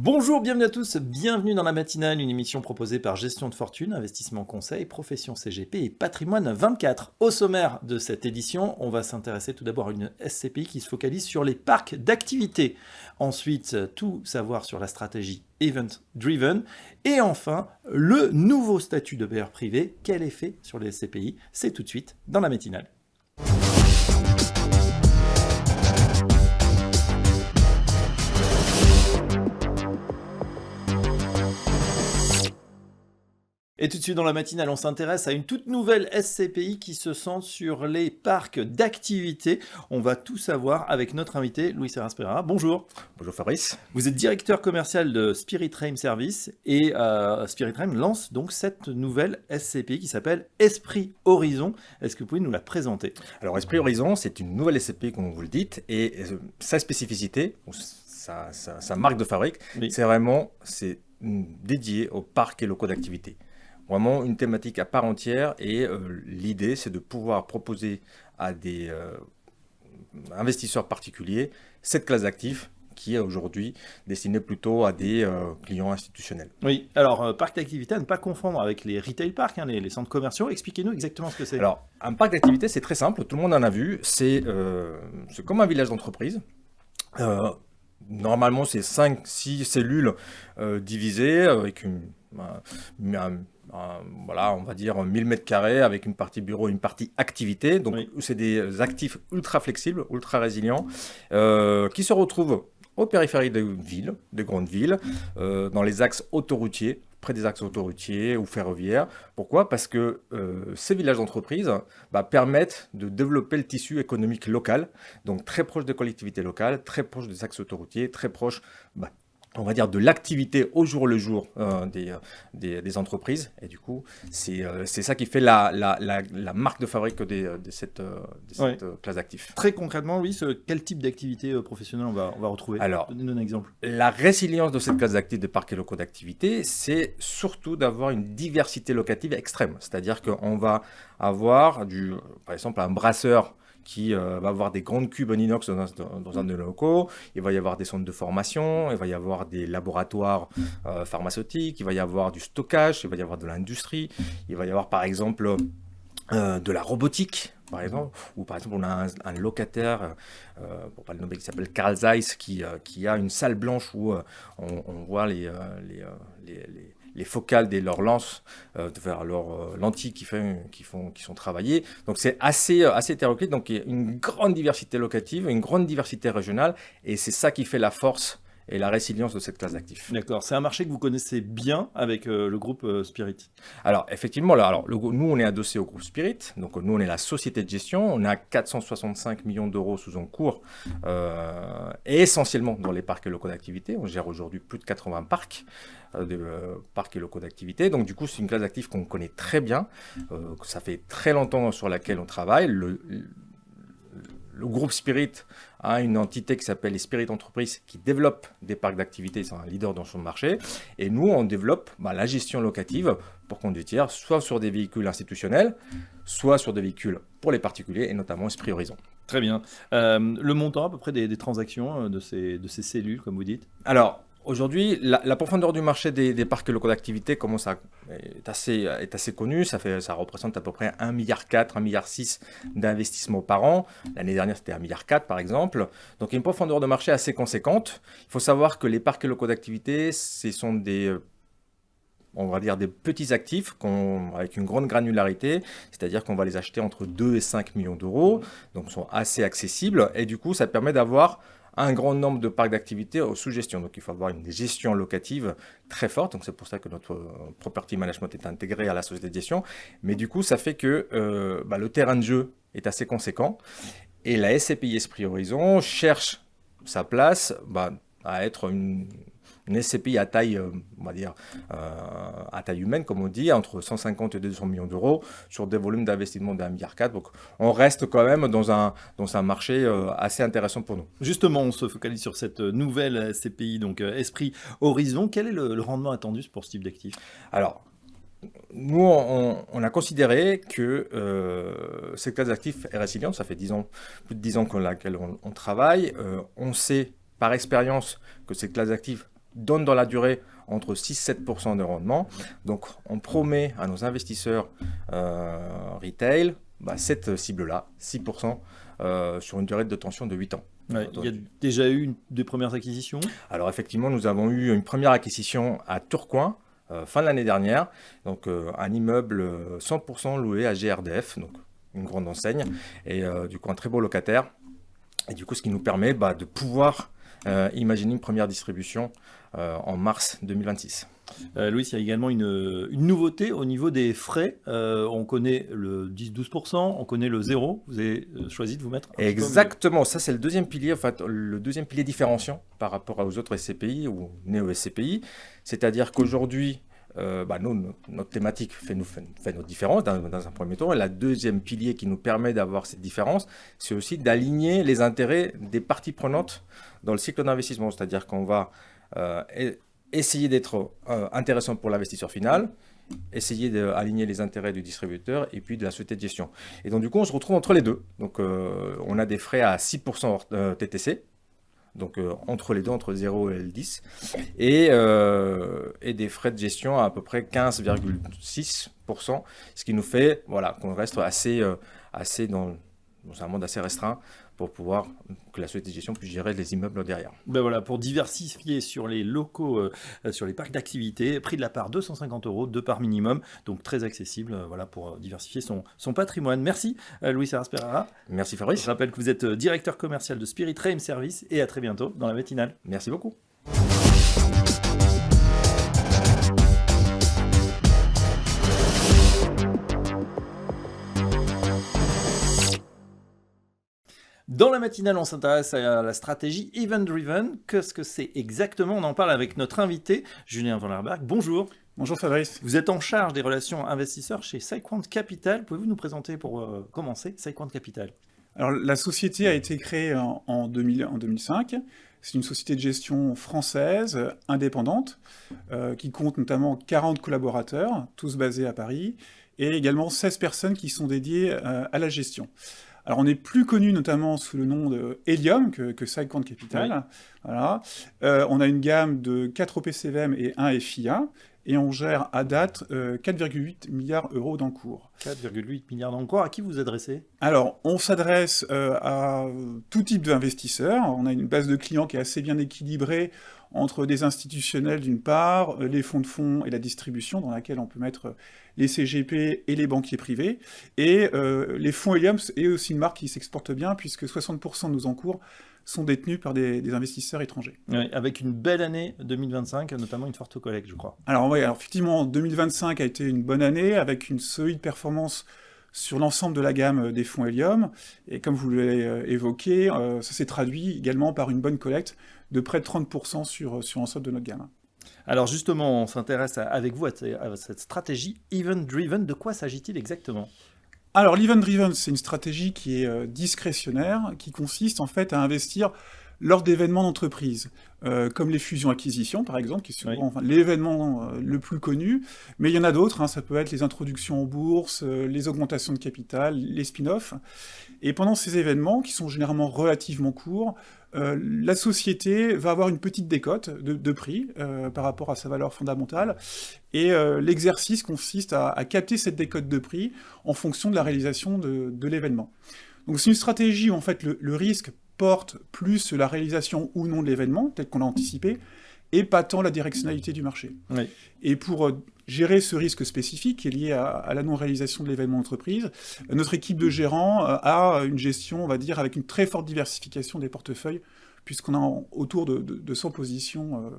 Bonjour, bienvenue à tous, bienvenue dans la matinale, une émission proposée par Gestion de Fortune, Investissement Conseil, Profession CGP et Patrimoine 24. Au sommaire de cette édition, on va s'intéresser tout d'abord à une SCPI qui se focalise sur les parcs d'activités. Ensuite, tout savoir sur la stratégie Event Driven. Et enfin, le nouveau statut de bailleur privé. Quel effet sur les SCPI? C'est tout de suite dans la matinale. Et tout de suite dans la matinale, on s'intéresse à une toute nouvelle SCPI qui se centre sur les parcs d'activités. On va tout savoir avec notre invité, Louis Serras-Pereira. Bonjour. Bonjour Fabrice. Vous êtes directeur commercial de Spirit Raim Service et Spirit Raim lance donc cette nouvelle SCPI qui s'appelle Esprit Horizon. Est-ce que vous pouvez nous la présenter? Alors Esprit Horizon, c'est une nouvelle SCPI comme vous le dites et sa spécificité, sa marque de fabrique, Oui. c'est dédié aux parcs et locaux d'activité. Vraiment une thématique à part entière et l'idée c'est de pouvoir proposer à des investisseurs particuliers cette classe d'actifs qui est aujourd'hui destinée plutôt à des clients institutionnels. Oui, alors parc d'activité à ne pas confondre avec les retail parks, les centres commerciaux. Expliquez-nous exactement ce que c'est. Alors un parc d'activité c'est très simple, tout le monde en a vu, c'est comme un village d'entreprise. Normalement, c'est 5-6 cellules divisées avec voilà, on va dire 1000 m² avec une partie bureau et une partie activité. Donc, Oui. c'est des actifs ultra flexibles, ultra résilients, qui se retrouvent aux périphéries des villes, des grandes villes, dans les axes autoroutiers, près des axes autoroutiers ou ferroviaires. Pourquoi? Parce que ces villages d'entreprise permettent de développer le tissu économique local, donc très proche des collectivités locales, très proche des axes autoroutiers, très proche, on va dire, de l'activité au jour le jour des entreprises. Et du coup, c'est ça qui fait la marque de fabrique de cette classe d'actifs. Très concrètement, Louis, quel type d'activité professionnelle on va retrouver? Alors, donnez-nous un exemple. La résilience de cette classe d'actifs des parcs et locaux d'activité, c'est surtout d'avoir une diversité locative extrême. C'est-à-dire qu'on va avoir, par exemple, un brasseur qui va avoir des grandes cubes en inox dans un de nos locaux. Il va y avoir des centres de formation, il va y avoir des laboratoires pharmaceutiques, il va y avoir du stockage, il va y avoir de l'industrie, il va y avoir par exemple de la robotique, par exemple, ou par exemple on a un locataire, pour pas le nommer, qui s'appelle Carl Zeiss, qui a une salle blanche où on voit les focales de leurs lenses vers leurs lentilles qui sont travaillées. Donc c'est assez hétéroclite, donc il y a une grande diversité locative, une grande diversité régionale, et c'est ça qui fait la force et la résilience de cette classe d'actifs. D'accord, c'est un marché que vous connaissez bien avec le groupe Spirit. Alors effectivement, nous on est adossé au groupe Spirit, donc nous on est la société de gestion, on a 465 millions d'euros sous encours, et essentiellement dans les parcs et locaux d'activité. On gère aujourd'hui plus de 80 parcs, parcs et locaux d'activité, donc du coup c'est une classe d'actifs qu'on connaît très bien, ça fait très longtemps sur laquelle on travaille. Le groupe Spirit a une entité qui s'appelle les Spirit Entreprises qui développe des parcs d'activité, ils sont un leader dans son marché. Et nous, on développe la gestion locative pour condottières, soit sur des véhicules institutionnels, soit sur des véhicules pour les particuliers, et notamment Esprit Horizon. Très bien. Le montant à peu près des transactions de ces cellules, comme vous dites? Alors, aujourd'hui, la profondeur du marché des parcs locaux d'activité est assez connue. Ça représente à peu près 1,4 milliard, 1,6 milliard d'investissements par an. L'année dernière, c'était 1,4 milliard par exemple. Donc, il y a une profondeur de marché assez conséquente. Il faut savoir que les parcs locaux d'activité, ce sont on va dire des petits actifs avec une grande granularité, c'est-à-dire qu'on va les acheter entre 2 et 5 millions d'euros. Donc, ils sont assez accessibles. Et du coup, ça permet d'avoir un grand nombre de parcs d'activité sous gestion. Donc, il faut avoir une gestion locative très forte. Donc, c'est pour ça que notre property management est intégré à la société de gestion. Mais du coup, ça fait que le terrain de jeu est assez conséquent. Et la SCPI Esprit Horizon cherche sa place à être une SCPI à taille, on va dire, à taille humaine, comme on dit, entre 150 et 200 millions d'euros sur des volumes d'investissement d'1,4 milliard. Donc, on reste quand même dans un marché assez intéressant pour nous. Justement, on se focalise sur cette nouvelle SCPI, donc Esprit Horizon. Quel est le rendement attendu pour ce type d'actif? Alors, nous, on a considéré que cette classe d'actifs est résiliente. Ça fait plus de 10 ans qu'on travaille. On sait par expérience que cette classe d'actifs donne dans la durée entre 6-7% de rendement. Donc, on promet à nos investisseurs retail cette cible-là, 6% sur une durée de détention de 8 ans. Ouais, il y a déjà eu des premières acquisitions? Alors, effectivement, nous avons eu une première acquisition à Tourcoing, fin de l'année dernière. Donc, un immeuble 100% loué à GRDF, donc une grande enseigne, et du coup, un très beau locataire. Et du coup, ce qui nous permet de pouvoir imaginer une première distribution en mars 2026. Louis, il y a également une nouveauté au niveau des frais. On connaît le 10-12%, on connaît le 0. Vous avez choisi de vous mettre Exactement, ça c'est le deuxième pilier, en fait, le deuxième pilier différenciant par rapport aux autres SCPI ou néo-SCPI. C'est-à-dire qu'aujourd'hui, notre thématique fait notre différence dans un premier temps. Et la deuxième pilier qui nous permet d'avoir cette différence, c'est aussi d'aligner les intérêts des parties prenantes dans le cycle d'investissement. C'est-à-dire qu'on va essayer d'être intéressant pour l'investisseur final, essayer d'aligner les intérêts du distributeur et puis de la société de gestion. Et donc du coup, on se retrouve entre les deux. Donc on a des frais à 6% TTC, donc entre les deux, entre 0 et L10, et des frais de gestion à peu près 15,6%, ce qui nous fait qu'on reste assez dans un monde assez restreint pour pouvoir que la société de gestion puisse gérer les immeubles derrière. Pour diversifier sur les locaux, sur les parcs d'activité, prix de la part 250 €, 2 parts minimum, donc très accessible pour diversifier son patrimoine. Merci Louis Serras-Pereira. Merci Fabrice. Je rappelle que vous êtes directeur commercial de Spirit Reim Service et à très bientôt dans la matinale. Merci beaucoup. Dans la matinale, on s'intéresse à la stratégie Event Driven. Qu'est-ce que c'est exactement? On en parle avec notre invité, Julien Van Lerberg. Bonjour. Bonjour Fabrice. Vous êtes en charge des relations investisseurs chez SideQuant Capital. Pouvez-vous nous présenter pour commencer SideQuant Capital? Alors la société a été créée en 2005. C'est une société de gestion française, indépendante, qui compte notamment 40 collaborateurs, tous basés à Paris, et également 16 personnes qui sont dédiées à la gestion. Alors on est plus connu notamment sous le nom de Helium que SideQuant Capital. Oui. Voilà. On a une gamme de 4 OPCVM et 1 FIA, et on gère à date 4,8 milliards € d'encours. 4,8 milliards d'encours, à qui vous adressez? Alors, on s'adresse à tout type d'investisseurs. On a une base de clients qui est assez bien équilibrée entre des institutionnels d'une part, les fonds de fonds et la distribution, dans laquelle on peut mettre les CGP et les banquiers privés. Et les fonds Helium est aussi une marque qui s'exporte bien, puisque 60% de nos encours sont détenus par des investisseurs étrangers. Oui, avec une belle année 2025, notamment une forte collecte, je crois. Alors oui, effectivement, 2025 a été une bonne année, avec une solide performance sur l'ensemble de la gamme des fonds Helium. Et comme vous l'avez évoqué, ça s'est traduit également par une bonne collecte de près de 30% sur l'ensemble de notre gamme. Alors justement, on s'intéresse avec vous à cette stratégie Event Driven. De quoi s'agit-il exactement ? Alors l'Event Driven, c'est une stratégie qui est discrétionnaire, qui consiste en fait à investir lors d'événements d'entreprise, comme les fusions-acquisitions par exemple, qui est souvent l'événement le plus connu, mais il y en a d'autres, ça peut être les introductions en bourse, les augmentations de capital, les spin-offs. Et pendant ces événements, qui sont généralement relativement courts, la société va avoir une petite décote de prix par rapport à sa valeur fondamentale, et l'exercice consiste à capter cette décote de prix en fonction de la réalisation de l'événement. Donc c'est une stratégie où en fait le risque porte plus sur la réalisation ou non de l'événement, tel qu'on l'a anticipé, et pas tant la directionnalité du marché. Oui. Et pour gérer ce risque spécifique qui est lié à la non-réalisation de l'événement d'entreprise, notre équipe de gérants a une gestion, on va dire, avec une très forte diversification des portefeuilles, puisqu'on a autour de 100 positions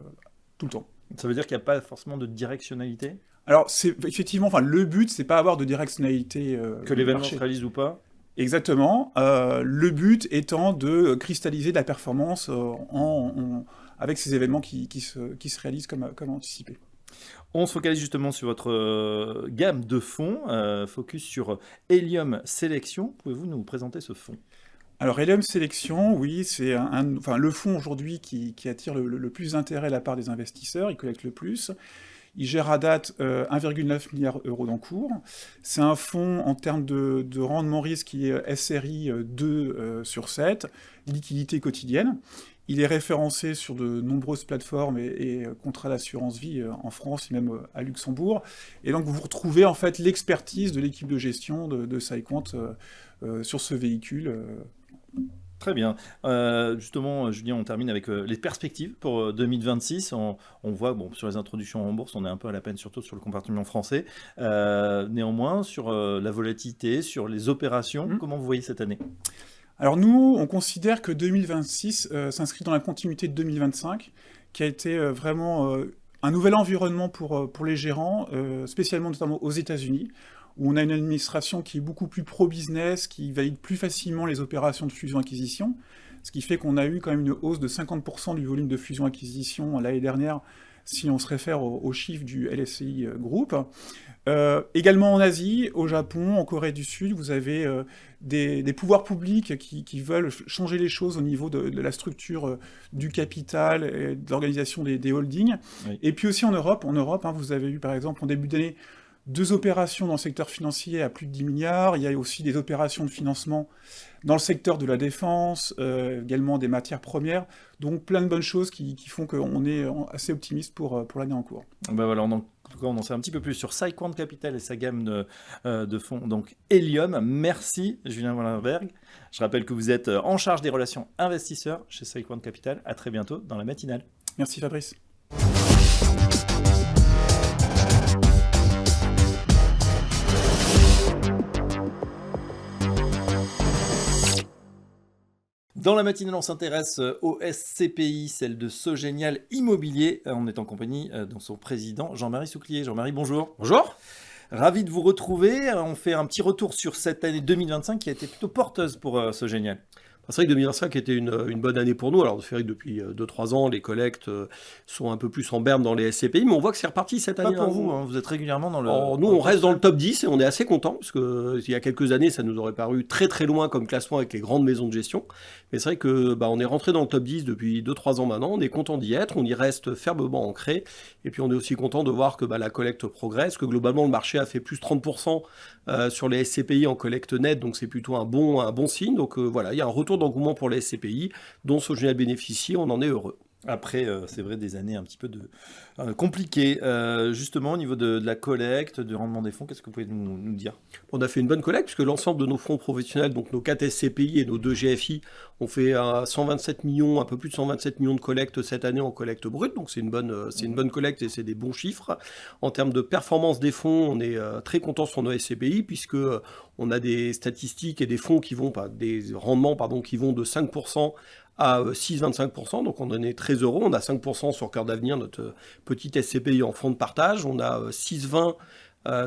tout le temps. Ça veut dire qu'il n'y a pas forcément de directionnalité ? Alors, effectivement, le but, c'est pas avoir de directionnalité. Que l'événement se réalise ou pas ? Exactement. Le but étant de cristalliser de la performance avec ces événements qui se réalisent comme anticipé. On se focalise justement sur votre gamme de fonds, focus sur Helium Sélection. Pouvez-vous nous présenter ce fonds ? Alors Helium Sélection, oui, c'est le fonds aujourd'hui qui attire le plus d'intérêt de la part des investisseurs, il collecte le plus. Il gère à date 1,9 milliard € d'encours. C'est un fonds en termes de rendement risque qui est SRI 2 sur 7, liquidité quotidienne. Il est référencé sur de nombreuses plateformes et contrats d'assurance vie en France et même à Luxembourg. Et donc vous retrouvez en fait l'expertise de l'équipe de gestion de SciQuant sur ce véhicule. Très bien. Justement, Julien, on termine avec les perspectives pour 2026. On voit, sur les introductions en bourse, on est un peu à la peine, surtout sur le compartiment français. Néanmoins, sur la volatilité, sur les opérations, comment vous voyez cette année ? Alors nous, on considère que 2026 s'inscrit dans la continuité de 2025, qui a été vraiment un nouvel environnement pour les gérants, spécialement notamment aux États-Unis, où on a une administration qui est beaucoup plus pro-business, qui valide plus facilement les opérations de fusion-acquisition, ce qui fait qu'on a eu quand même une hausse de 50% du volume de fusion-acquisition l'année dernière, si on se réfère aux chiffres du LSI Group. Également en Asie, au Japon, en Corée du Sud, vous avez des pouvoirs publics qui veulent changer les choses au niveau de la structure du capital et de l'organisation des holdings. Oui. Et puis aussi en Europe, vous avez eu par exemple en début d'année 2 opérations dans le secteur financier à plus de 10 milliards. Il y a aussi des opérations de financement dans le secteur de la défense, également des matières premières. Donc plein de bonnes choses qui font qu'on est assez optimiste pour l'année en cours. Voilà, en tout cas, on en sait un petit peu plus sur SciQuant Capital et sa gamme de fonds, donc Helium. Merci Julien Wallenberg. Je rappelle que vous êtes en charge des relations investisseurs chez SciQuant Capital. À très bientôt dans la matinale. Merci Fabrice. Dans la matinale, on s'intéresse au SCPI, celle de Sogenial Immobilier. On est en compagnie de son président, Jean-Marie Souclier. Jean-Marie, bonjour. Bonjour. Ravi de vous retrouver. On fait un petit retour sur cette année 2025 qui a été plutôt porteuse pour Sogenial. C'est vrai que 2025 était une bonne année pour nous. Alors, c'est vrai que depuis 2-3 ans, les collectes sont un peu plus en berne dans les SCPI, mais on voit que c'est reparti cette année. Pas pour vous, vous êtes régulièrement dans le... Alors, nous, on reste dans le top 10 et on est assez contents, parce qu'il y a quelques années, ça nous aurait paru très très loin comme classement avec les grandes maisons de gestion. Mais c'est vrai que on est rentré dans le top 10 depuis 2-3 ans maintenant, on est content d'y être, on y reste fermement ancré, et puis on est aussi content de voir que la collecte progresse, que globalement le marché a fait plus 30% sur les SCPI en collecte nette, donc c'est plutôt un bon signe. Donc voilà, il y a un retour d'engouement pour les SCPI, dont Sogenial bénéficie, on en est heureux. Après, c'est vrai, des années un petit peu compliquées. Justement, au niveau de la collecte, du rendement des fonds, qu'est-ce que vous pouvez nous dire ? On a fait une bonne collecte, puisque l'ensemble de nos fonds professionnels, donc nos 4 SCPI et nos 2 GFI, ont fait 127 millions, un peu plus de 127 millions de collectes cette année en collecte brute. Donc c'est une bonne collecte et c'est des bons chiffres. En termes de performance des fonds, on est très content sur nos SCPI, puisque on a des statistiques et des fonds des rendements qui vont de 5% à 6,25%, donc on en est très heureux. On a 5% sur Cœur d'Avenir, notre petite SCPI en fonds de partage. On a 6,20%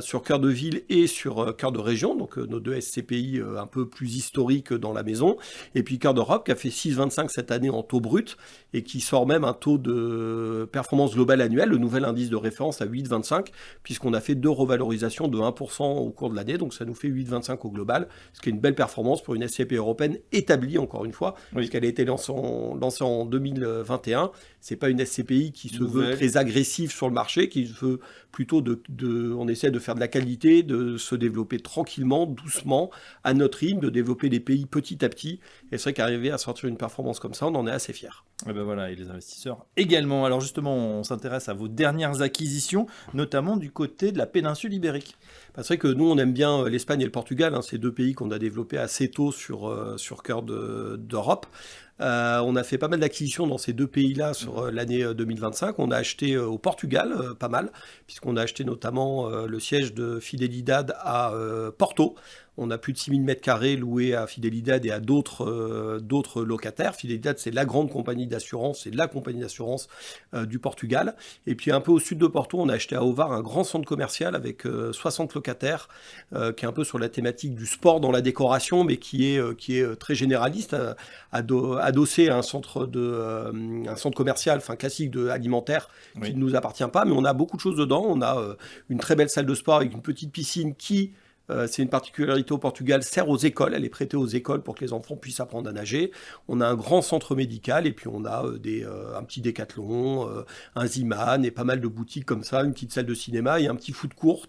sur Cœur de Ville et sur Cœur de Région, donc nos 2 SCPI un peu plus historiques dans la maison. Et puis Cœur d'Europe qui a fait 6,25 cette année en taux brut et qui sort même un taux de performance globale annuelle, le nouvel indice de référence à 8,25, puisqu'on a fait 2 revalorisations de 1% au cours de l'année, donc ça nous fait 8,25 au global, ce qui est une belle performance pour une SCPI européenne établie, encore une fois, puisqu'elle a été lancée en 2021. C'est pas une SCPI qui se veut très agressive sur le marché, qui se veut plutôt on essaie de faire de la qualité, de se développer tranquillement, doucement, à notre rythme, de développer les pays petit à petit. Et c'est vrai qu'arriver à sortir une performance comme ça, on en est assez fiers. Et voilà, et les investisseurs également. Alors justement, on s'intéresse à vos dernières acquisitions, notamment du côté de la péninsule ibérique. C'est vrai que nous, on aime bien l'Espagne et le Portugal, ces 2 pays qu'on a développés assez tôt sur Cœur d'Europe. On a fait pas mal d'acquisitions dans ces 2 pays-là sur l'année 2025. On a acheté au Portugal pas mal, puisqu'on a acheté notamment le siège de Fidelidade à Porto. On a plus de 6000 m² loués à Fidelidade et à d'autres locataires. Fidelidade, c'est la grande compagnie d'assurance, c'est la compagnie d'assurance du Portugal. Et puis un peu au sud de Porto, on a acheté à Ovar un grand centre commercial avec 60 locataires, qui est un peu sur la thématique du sport dans la décoration, mais qui est très généraliste, adossé à un centre commercial, classique alimentaire, qui ne nous appartient pas, mais on a beaucoup de choses dedans. On a une très belle salle de sport avec une petite piscine qui C'est une particularité au Portugal, sert aux écoles, elle est prêtée aux écoles pour que les enfants puissent apprendre à nager. On a un grand centre médical et puis on a un petit Décathlon, un Ziman et pas mal de boutiques comme ça, une petite salle de cinéma et un petit food court.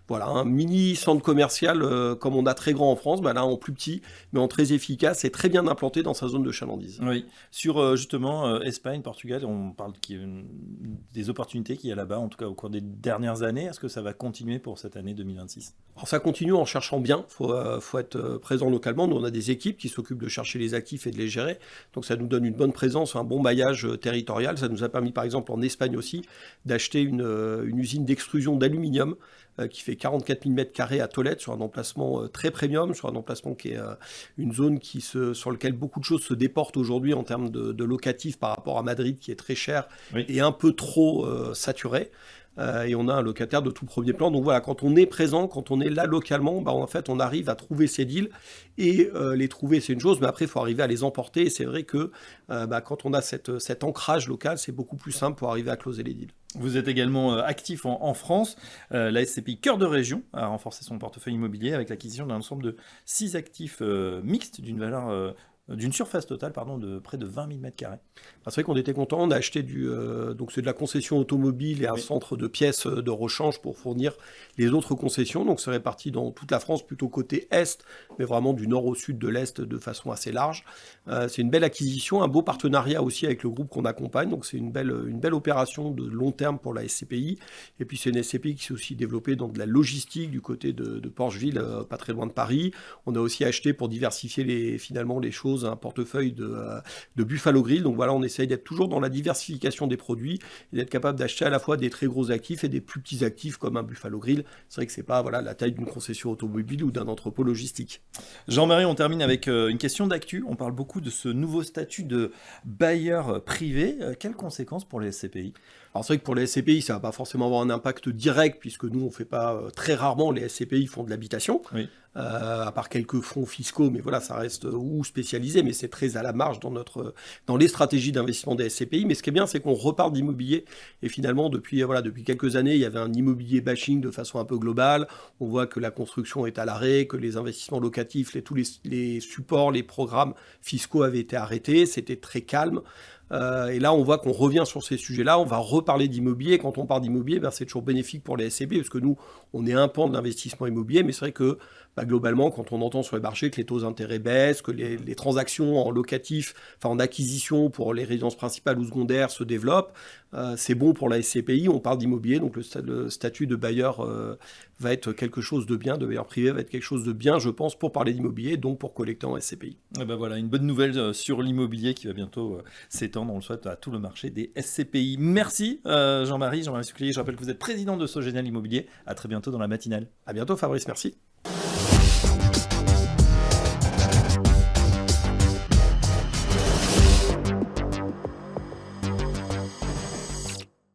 Voilà, un mini centre commercial comme on a très grand en France, là en plus petit, mais en très efficace et très bien implanté dans sa zone de chalandise. Oui, sur justement Espagne, Portugal, on parle des opportunités qu'il y a là-bas, en tout cas au cours des dernières années. Est-ce que ça va continuer pour cette année 2026 ? Alors ça continue en cherchant bien, faut être présent localement. Nous on a des équipes qui s'occupent de chercher les actifs et de les gérer, donc ça nous donne une bonne présence, un bon maillage territorial. Ça nous a permis par exemple en Espagne aussi d'acheter une usine d'extrusion d'aluminium qui fait 44 000 m² à Tolède, sur un emplacement très premium, sur un emplacement qui est une zone sur lequel beaucoup de choses se déportent aujourd'hui en termes de locatif par rapport à Madrid, qui est très cher et un peu trop saturé. Et on a un locataire de tout premier plan. Donc voilà, quand on est présent, quand on est là localement, en fait, on arrive à trouver ces deals. Et les trouver, c'est une chose, mais après, il faut arriver à les emporter. Et c'est vrai que quand on a cet ancrage local, c'est beaucoup plus simple pour arriver à closer les deals. Vous êtes également actif en France. La SCPI Cœur de Région a renforcé son portefeuille immobilier avec l'acquisition d'un ensemble de 6 actifs mixtes d'une surface totale de près de 20 000 m². C'est vrai qu'on était content, on a acheté donc c'est de la concession automobile et un centre de pièces de rechange pour fournir les autres concessions. Donc c'est réparti dans toute la France, plutôt côté Est, mais vraiment du nord au sud, de l'Est de façon assez large. C'est une belle acquisition, un beau partenariat aussi avec le groupe qu'on accompagne. Donc c'est une belle opération de long terme pour la SCPI. Et puis c'est une SCPI qui s'est aussi développée dans de la logistique du côté de Porcheville, pas très loin de Paris. On a aussi acheté pour diversifier finalement les choses un portefeuille de Buffalo Grill. Donc voilà, on essaye d'être toujours dans la diversification des produits et d'être capable d'acheter à la fois des très gros actifs et des plus petits actifs comme un Buffalo Grill. C'est vrai que c'est pas la taille d'une concession automobile ou d'un entrepôt logistique. Jean-Marie, on termine avec une question d'actu. On parle beaucoup de ce nouveau statut de bailleur privé. Quelles conséquences pour les SCPI ? Alors c'est vrai que pour les SCPI, ça va pas forcément avoir un impact direct, puisque nous, on fait pas très rarement, les SCPI font de l'habitation, à part quelques fonds fiscaux, mais voilà, ça reste ou spécialisé, mais c'est très à la marge dans les stratégies d'investissement des SCPI. Mais ce qui est bien, c'est qu'on repart d'immobilier, et finalement, depuis quelques années, il y avait un immobilier bashing de façon un peu globale. On voit que la construction est à l'arrêt, que les investissements locatifs, tous les supports, les programmes fiscaux avaient été arrêtés, c'était très calme. Et là, on voit qu'on revient sur ces sujets-là, on va reparler d'immobilier. Quand on parle d'immobilier, c'est toujours bénéfique pour les SCPI, parce que nous, on est un pan de l'investissement immobilier, mais c'est vrai que globalement, quand on entend sur les marchés que les taux d'intérêt baissent, que les transactions en locatif, en acquisition pour les résidences principales ou secondaires se développent, c'est bon pour la SCPI, on parle d'immobilier, donc le statut de bailleur va être quelque chose de bien, de bailleur privé va être quelque chose de bien, je pense, pour parler d'immobilier, donc pour collecter en SCPI. Et voilà, une bonne nouvelle sur l'immobilier qui va bientôt s'étendre, on le souhaite, à tout le marché des SCPI. Merci Jean-Marie Suclier, je rappelle que vous êtes président de Sogénial Immobilier. À très bientôt dans la matinale. À bientôt Fabrice, merci.